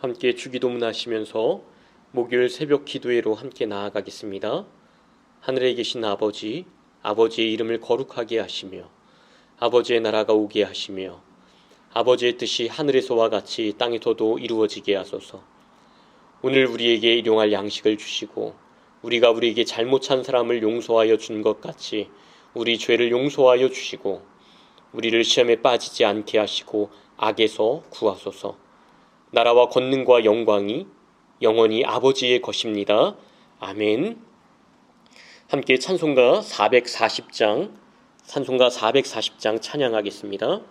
함께 주기도문 하시면서 목요일 새벽 기도회로 함께 나아가겠습니다. 하늘에 계신 아버지, 아버지의 이름을 거룩하게 하시며 아버지의 나라가 오게 하시며 아버지의 뜻이 하늘에서와 같이 땅에서도 이루어지게 하소서. 오늘 우리에게 일용할 양식을 주시고 우리가 우리에게 잘못한 사람을 용서하여 준 것 같이 우리 죄를 용서하여 주시고 우리를 시험에 빠지지 않게 하시고 악에서 구하소서. 나라와 권능과 영광이 영원히 아버지의 것입니다. 아멘. 함께 찬송가 440장 찬양하겠습니다.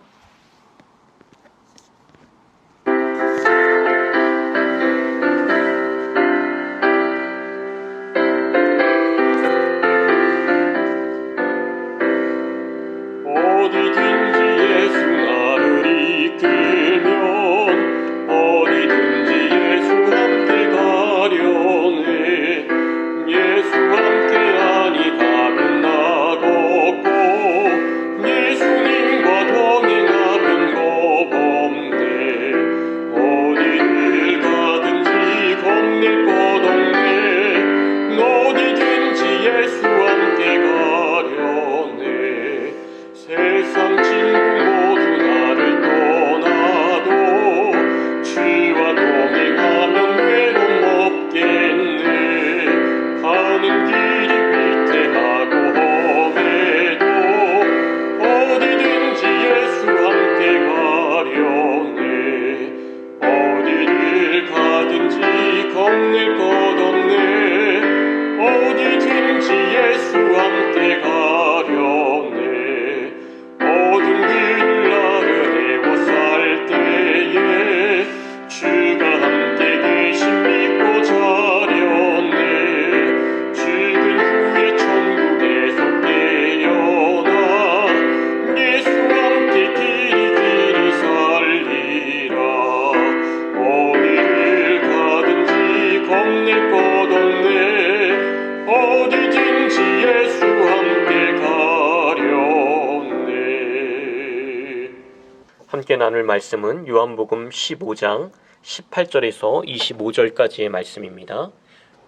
함께 나눌 말씀은 요한복음 15장 18절에서 25절까지의 말씀입니다.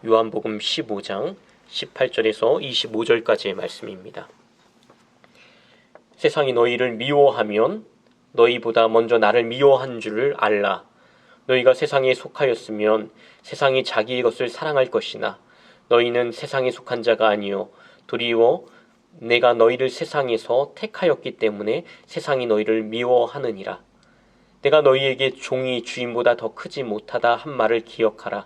요한복음 15장 18절에서 25절까지의 말씀입니다. 세상이 너희를 미워하면 너희보다 먼저 나를 미워한 줄을 알라. 너희가 세상에 속하였으면 세상이 자기의 것을 사랑할 것이나 너희는 세상에 속한 자가 아니요 도리어 내가 너희를 세상에서 택하였기 때문에 세상이 너희를 미워하느니라. 내가 너희에게 종이 주인보다 더 크지 못하다 한 말을 기억하라.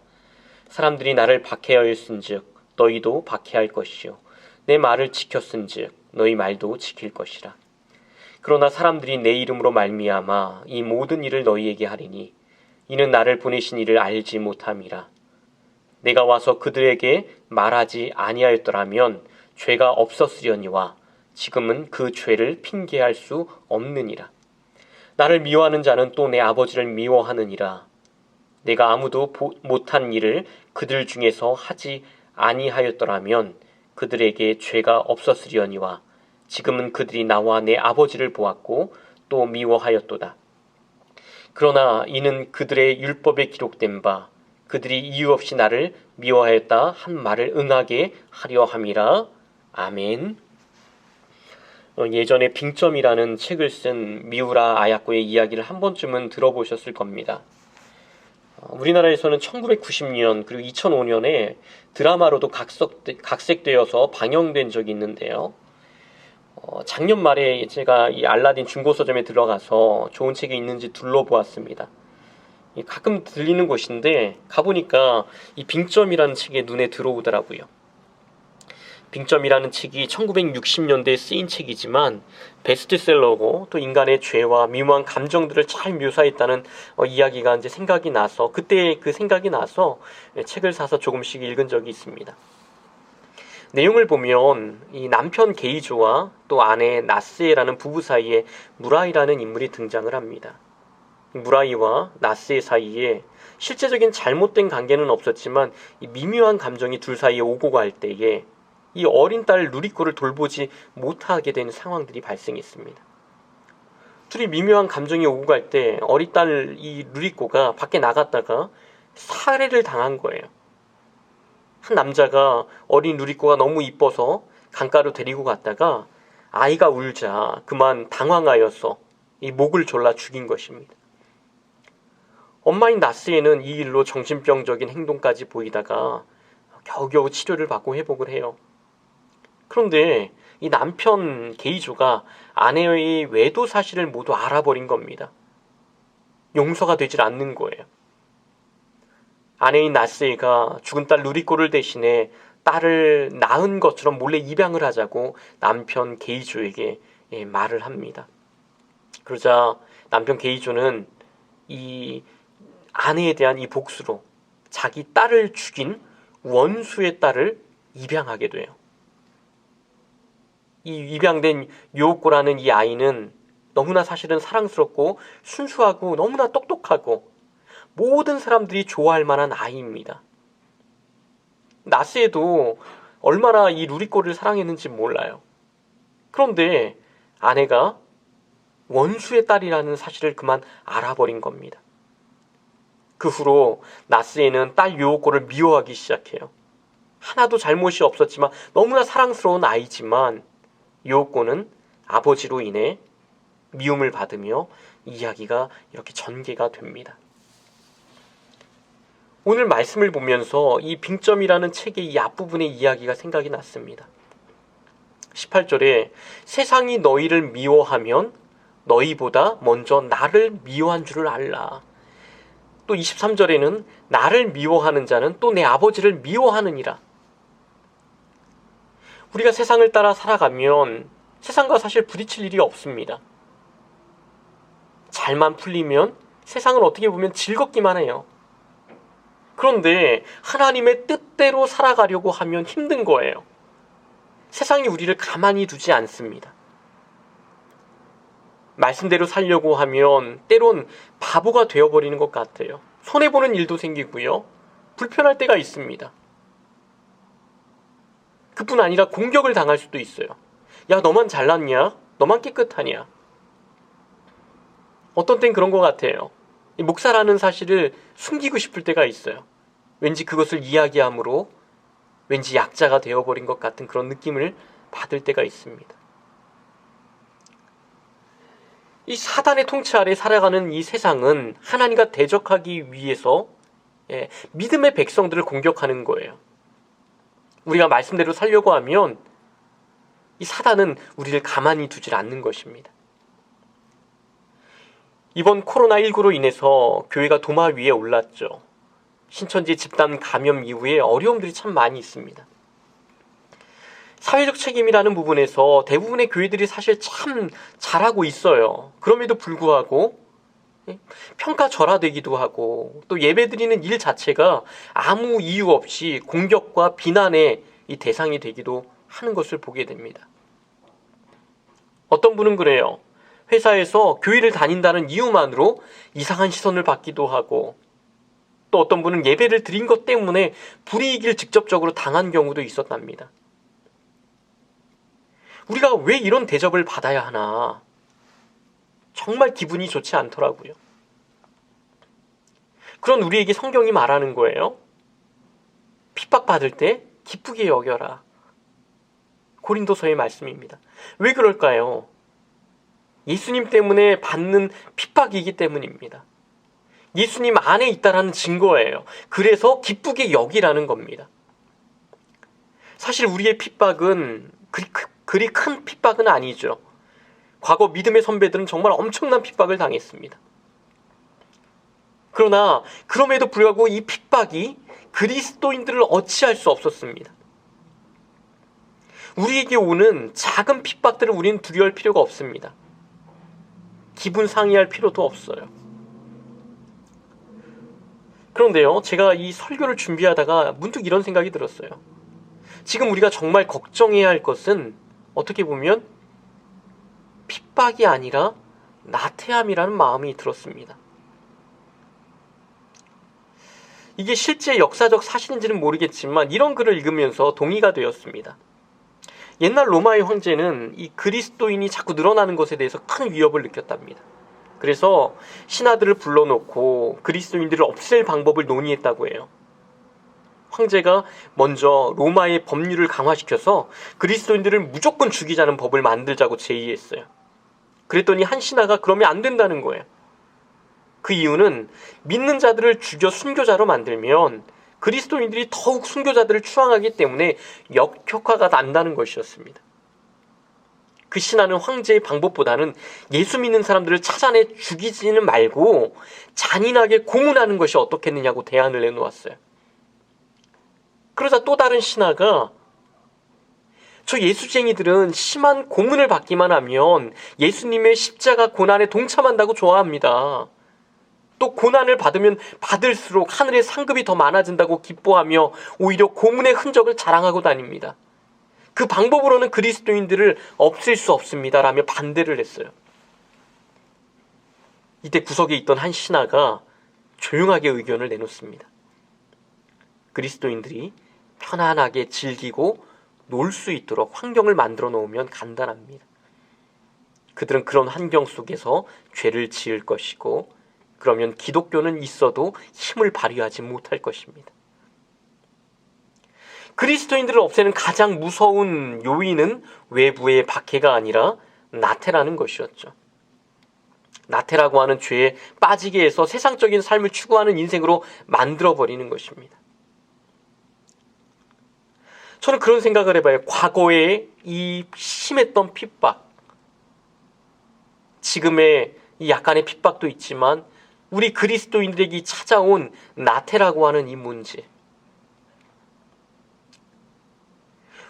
사람들이 나를 박해하였은즉 너희도 박해할 것이요 내 말을 지켰은즉 너희 말도 지킬 것이라. 그러나 사람들이 내 이름으로 말미암아 이 모든 일을 너희에게 하리니 이는 나를 보내신 이를 알지 못함이라. 내가 와서 그들에게 말하지 아니하였더라면 죄가 없었으려니와 지금은 그 죄를 핑계할 수 없느니라. 나를 미워하는 자는 또 내 아버지를 미워하느니라. 내가 아무도 못한 일을 그들 중에서 하지 아니하였더라면 그들에게 죄가 없었으려니와 지금은 그들이 나와 내 아버지를 보았고 또 미워하였도다. 그러나 이는 그들의 율법에 기록된 바 그들이 이유 없이 나를 미워하였다 한 말을 응하게 하려 함이라. 아멘. 예전에 빙점이라는 책을 쓴 미우라 아야코의 이야기를 한 번쯤은 들어보셨을 겁니다. 우리나라에서는 1990년 그리고 2005년에 드라마로도 각색되어서 방영된 적이 있는데요. 작년 말에 제가 이 알라딘 중고서점에 들어가서 좋은 책이 있는지 둘러보았습니다. 가끔 들리는 곳인데 가보니까 이 빙점이라는 책이 눈에 들어오더라고요. 빙점이라는 책이 1960년대에 쓰인 책이지만 베스트셀러고 또 인간의 죄와 미묘한 감정들을 잘 묘사했다는 이야기가 이제 생각이 나서 그때 그 생각이 나서 책을 사서 조금씩 읽은 적이 있습니다. 내용을 보면 이 남편 게이조와 또 아내 나스에라는 부부 사이에 무라이라는 인물이 등장을 합니다. 무라이와 나스에 사이에 실제적인 잘못된 관계는 없었지만 이 미묘한 감정이 둘 사이에 오고 갈 때에 이 어린 딸 누리코를 돌보지 못하게 되는 상황들이 발생했습니다. 둘이 미묘한 감정이 오고 갈 때 어린 딸 이 루리코가 밖에 나갔다가 살해를 당한 거예요. 한 남자가 어린 루리코가 너무 이뻐서 강가로 데리고 갔다가 아이가 울자 그만 당황하여서 이 목을 졸라 죽인 것입니다. 엄마인 나스에는 이 일로 정신병적인 행동까지 보이다가 겨우겨우 치료를 받고 회복을 해요. 그런데 이 남편 게이조가 아내의 외도 사실을 모두 알아버린 겁니다. 용서가 되질 않는 거예요. 아내인 나스에가 죽은 딸 루리코를 대신해 딸을 낳은 것처럼 몰래 입양을 하자고 남편 게이조에게 말을 합니다. 그러자 남편 게이조는 이 아내에 대한 이 복수로 자기 딸을 죽인 원수의 딸을 입양하게 돼요. 이 입양된 요코라는 이 아이는 너무나 사실은 사랑스럽고 순수하고 너무나 똑똑하고 모든 사람들이 좋아할 만한 아이입니다. 나스에도 얼마나 이 루리코를 사랑했는지 몰라요. 그런데 아내가 원수의 딸이라는 사실을 그만 알아버린 겁니다. 그 후로 나스에는 딸 요코를 미워하기 시작해요. 하나도 잘못이 없었지만 너무나 사랑스러운 아이지만 요코는 아버지로 인해 미움을 받으며 이야기가 이렇게 전개가 됩니다. 오늘 말씀을 보면서 이 빙점이라는 책의 이 앞부분의 이야기가 생각이 났습니다. 18절에 세상이 너희를 미워하면 너희보다 먼저 나를 미워한 줄을 알라. 또 23절에는 나를 미워하는 자는 또 내 아버지를 미워하느니라. 우리가 세상을 따라 살아가면 세상과 사실 부딪힐 일이 없습니다. 잘만 풀리면 세상은 어떻게 보면 즐겁기만 해요. 그런데 하나님의 뜻대로 살아가려고 하면 힘든 거예요. 세상이 우리를 가만히 두지 않습니다. 말씀대로 살려고 하면 때론 바보가 되어버리는 것 같아요. 손해보는 일도 생기고요. 불편할 때가 있습니다. 그뿐 아니라 공격을 당할 수도 있어요. 야, 너만 잘났냐? 너만 깨끗하냐? 어떤 땐 그런 것 같아요. 이 목사라는 사실을 숨기고 싶을 때가 있어요. 왠지 그것을 이야기함으로 왠지 약자가 되어버린 것 같은 그런 느낌을 받을 때가 있습니다. 이 사단의 통치 아래 살아가는 이 세상은 하나님과 대적하기 위해서 믿음의 백성들을 공격하는 거예요. 우리가 말씀대로 살려고 하면 이 사단은 우리를 가만히 두질 않는 것입니다. 이번 코로나19로 인해서 교회가 도마 위에 올랐죠. 신천지 집단 감염 이후에 어려움들이 참 많이 있습니다. 사회적 책임이라는 부분에서 대부분의 교회들이 사실 참 잘하고 있어요. 그럼에도 불구하고 평가절하되기도 하고 또 예배드리는 일 자체가 아무 이유 없이 공격과 비난의 이 대상이 되기도 하는 것을 보게 됩니다. 어떤 분은 그래요. 회사에서 교회를 다닌다는 이유만으로 이상한 시선을 받기도 하고 또 어떤 분은 예배를 드린 것 때문에 불이익을 직접적으로 당한 경우도 있었답니다. 우리가 왜 이런 대접을 받아야 하나? 정말 기분이 좋지 않더라고요. 그런 우리에게 성경이 말하는 거예요. 핍박받을 때 기쁘게 여겨라. 고린도서의 말씀입니다. 왜 그럴까요? 예수님 때문에 받는 핍박이기 때문입니다. 예수님 안에 있다라는 증거예요. 그래서 기쁘게 여기라는 겁니다. 사실 우리의 핍박은 그리 큰 핍박은 아니죠. 과거 믿음의 선배들은 정말 엄청난 핍박을 당했습니다. 그러나 그럼에도 불구하고 이 핍박이 그리스도인들을 어찌할 수 없었습니다. 우리에게 오는 작은 핍박들을 우리는 두려워할 필요가 없습니다. 기분 상해할 필요도 없어요. 그런데요, 제가 이 설교를 준비하다가 문득 이런 생각이 들었어요. 지금 우리가 정말 걱정해야 할 것은 어떻게 보면 핍박이 아니라 나태함이라는 마음이 들었습니다. 이게 실제 역사적 사실인지는 모르겠지만 이런 글을 읽으면서 동의가 되었습니다. 옛날 로마의 황제는 이 그리스도인이 자꾸 늘어나는 것에 대해서 큰 위협을 느꼈답니다. 그래서 신하들을 불러놓고 그리스도인들을 없앨 방법을 논의했다고 해요. 황제가 먼저 로마의 법률을 강화시켜서 그리스도인들을 무조건 죽이자는 법을 만들자고 제의했어요. 그랬더니 한 신하가 그러면 안 된다는 거예요. 그 이유는 믿는 자들을 죽여 순교자로 만들면 그리스도인들이 더욱 순교자들을 추앙하기 때문에 역효과가 난다는 것이었습니다. 그 신하는 황제의 방법보다는 예수 믿는 사람들을 찾아내 죽이지는 말고 잔인하게 고문하는 것이 어떻겠느냐고 대안을 내놓았어요. 그러자 또 다른 신하가 저 예수쟁이들은 심한 고문을 받기만 하면 예수님의 십자가 고난에 동참한다고 좋아합니다. 또 고난을 받으면 받을수록 하늘의 상급이 더 많아진다고 기뻐하며 오히려 고문의 흔적을 자랑하고 다닙니다. 그 방법으로는 그리스도인들을 없앨 수 없습니다 라며 반대를 했어요. 이때 구석에 있던 한 신하가 조용하게 의견을 내놓습니다. 그리스도인들이 편안하게 즐기고 놀 수 있도록 환경을 만들어 놓으면 간단합니다. 그들은 그런 환경 속에서 죄를 지을 것이고 그러면 기독교는 있어도 힘을 발휘하지 못할 것입니다. 그리스도인들을 없애는 가장 무서운 요인은 외부의 박해가 아니라 나태라는 것이었죠. 나태라고 하는 죄에 빠지게 해서 세상적인 삶을 추구하는 인생으로 만들어버리는 것입니다. 저는 그런 생각을 해봐요. 과거에 이 심했던 핍박, 지금의 이 약간의 핍박도 있지만 우리 그리스도인들에게 찾아온 나태라고 하는 이 문제.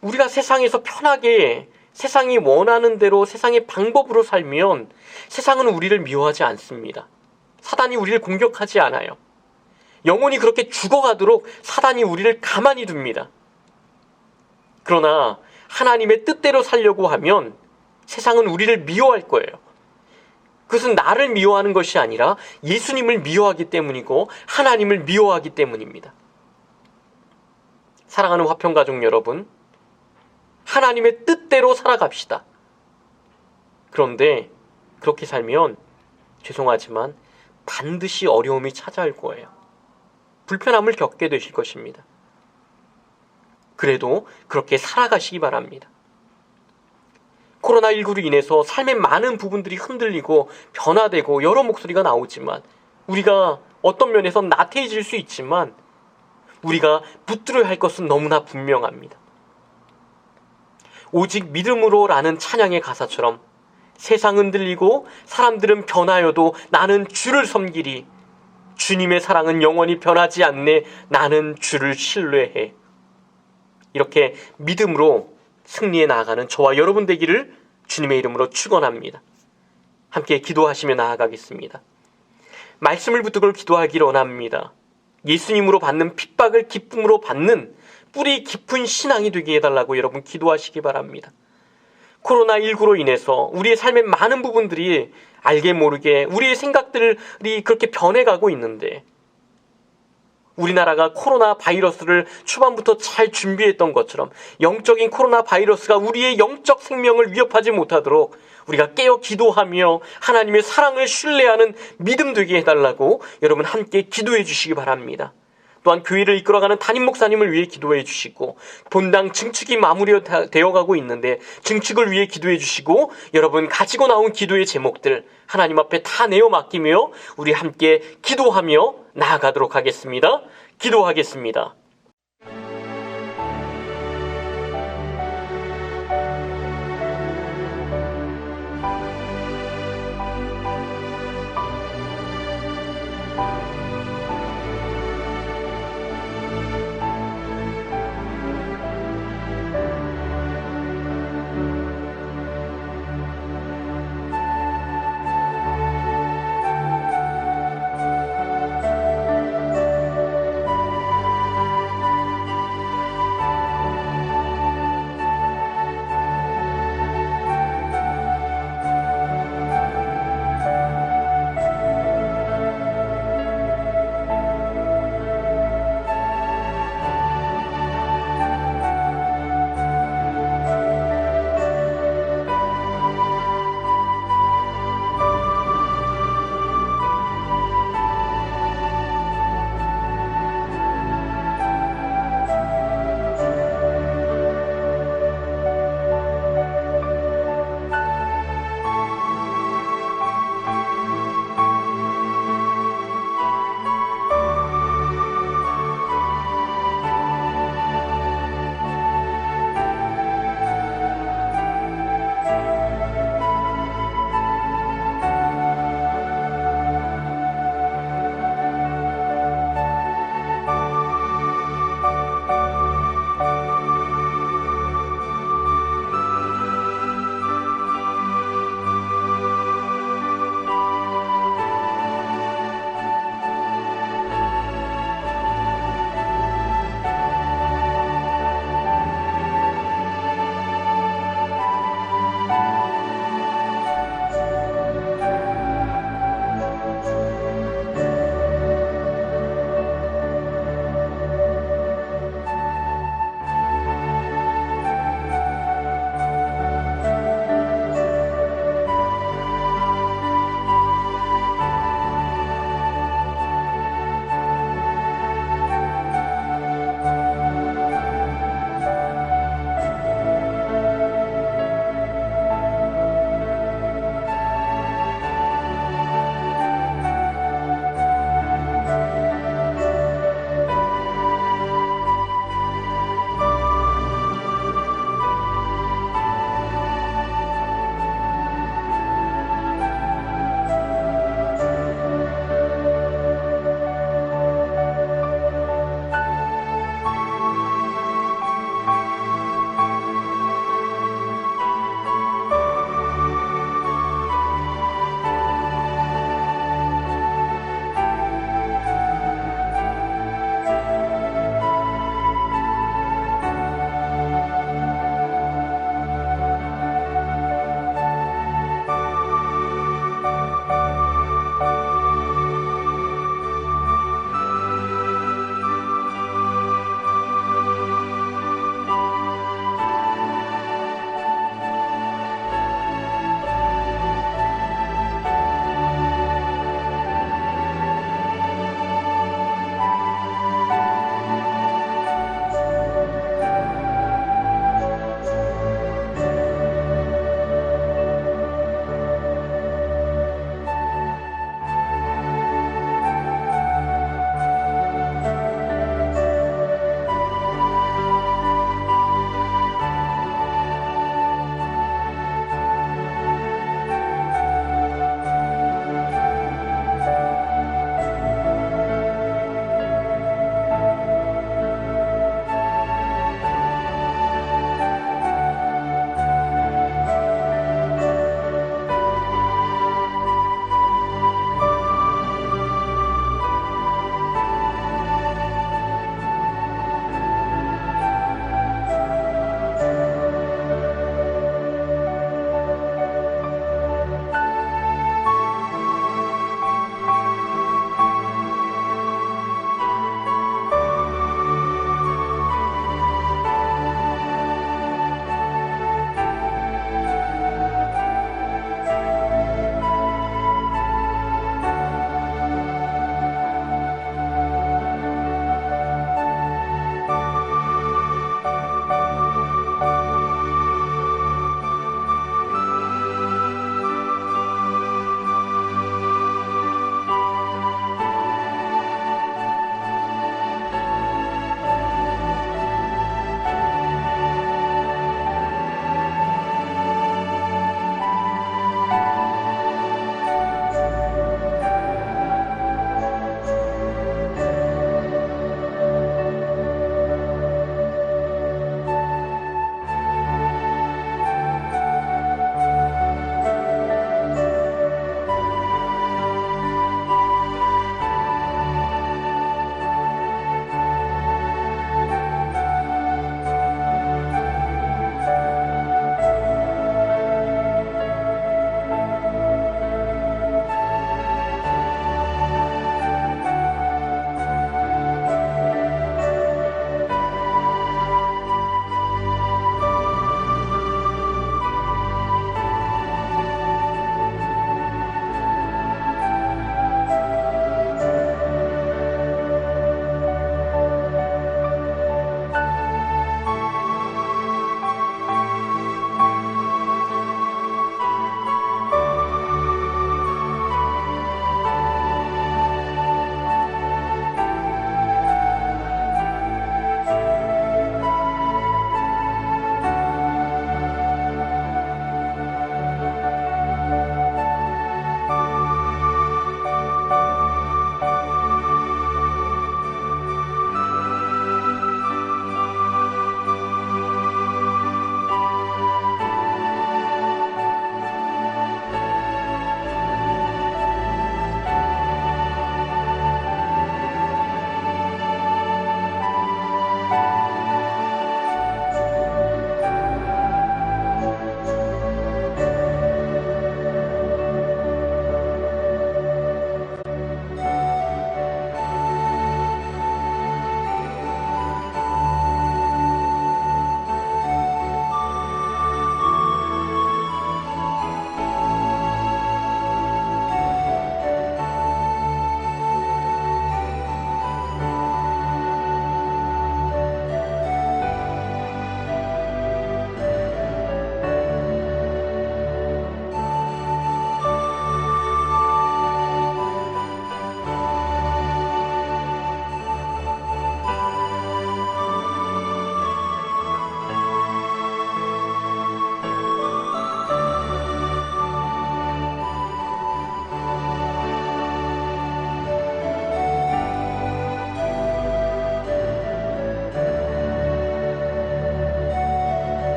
우리가 세상에서 편하게 세상이 원하는 대로 세상의 방법으로 살면 세상은 우리를 미워하지 않습니다. 사단이 우리를 공격하지 않아요. 영혼이 그렇게 죽어가도록 사단이 우리를 가만히 둡니다. 그러나 하나님의 뜻대로 살려고 하면 세상은 우리를 미워할 거예요. 그것은 나를 미워하는 것이 아니라 예수님을 미워하기 때문이고 하나님을 미워하기 때문입니다. 사랑하는 화평가족 여러분, 하나님의 뜻대로 살아갑시다. 그런데 그렇게 살면 죄송하지만 반드시 어려움이 찾아올 거예요. 불편함을 겪게 되실 것입니다. 그래도 그렇게 살아가시기 바랍니다. 코로나19로 인해서 삶의 많은 부분들이 흔들리고 변화되고 여러 목소리가 나오지만 우리가 어떤 면에서 나태해질 수 있지만 우리가 붙들어야 할 것은 너무나 분명합니다. 오직 믿음으로라는 찬양의 가사처럼 세상 흔들리고 사람들은 변하여도 나는 주를 섬기리. 주님의 사랑은 영원히 변하지 않네. 나는 주를 신뢰해. 이렇게 믿음으로 승리해 나아가는 저와 여러분 되기를 주님의 이름으로 축원합니다. 함께 기도하시며 나아가겠습니다. 말씀을 붙들고 기도하기를 원합니다. 예수님으로 받는 핍박을 기쁨으로 받는 뿌리 깊은 신앙이 되게 해달라고 여러분 기도하시기 바랍니다. 코로나19로 인해서 우리의 삶의 많은 부분들이 알게 모르게 우리의 생각들이 그렇게 변해가고 있는데 우리나라가 코로나 바이러스를 초반부터 잘 준비했던 것처럼 영적인 코로나 바이러스가 우리의 영적 생명을 위협하지 못하도록 우리가 깨어 기도하며 하나님의 사랑을 신뢰하는 믿음 되게 해달라고 여러분 함께 기도해 주시기 바랍니다. 또한 교회를 이끌어가는 담임 목사님을 위해 기도해 주시고 본당 증축이 마무리되어 가고 있는데 증축을 위해 기도해 주시고 여러분 가지고 나온 기도의 제목들 하나님 앞에 다 내어 맡기며 우리 함께 기도하며 나아가도록 하겠습니다. 기도하겠습니다.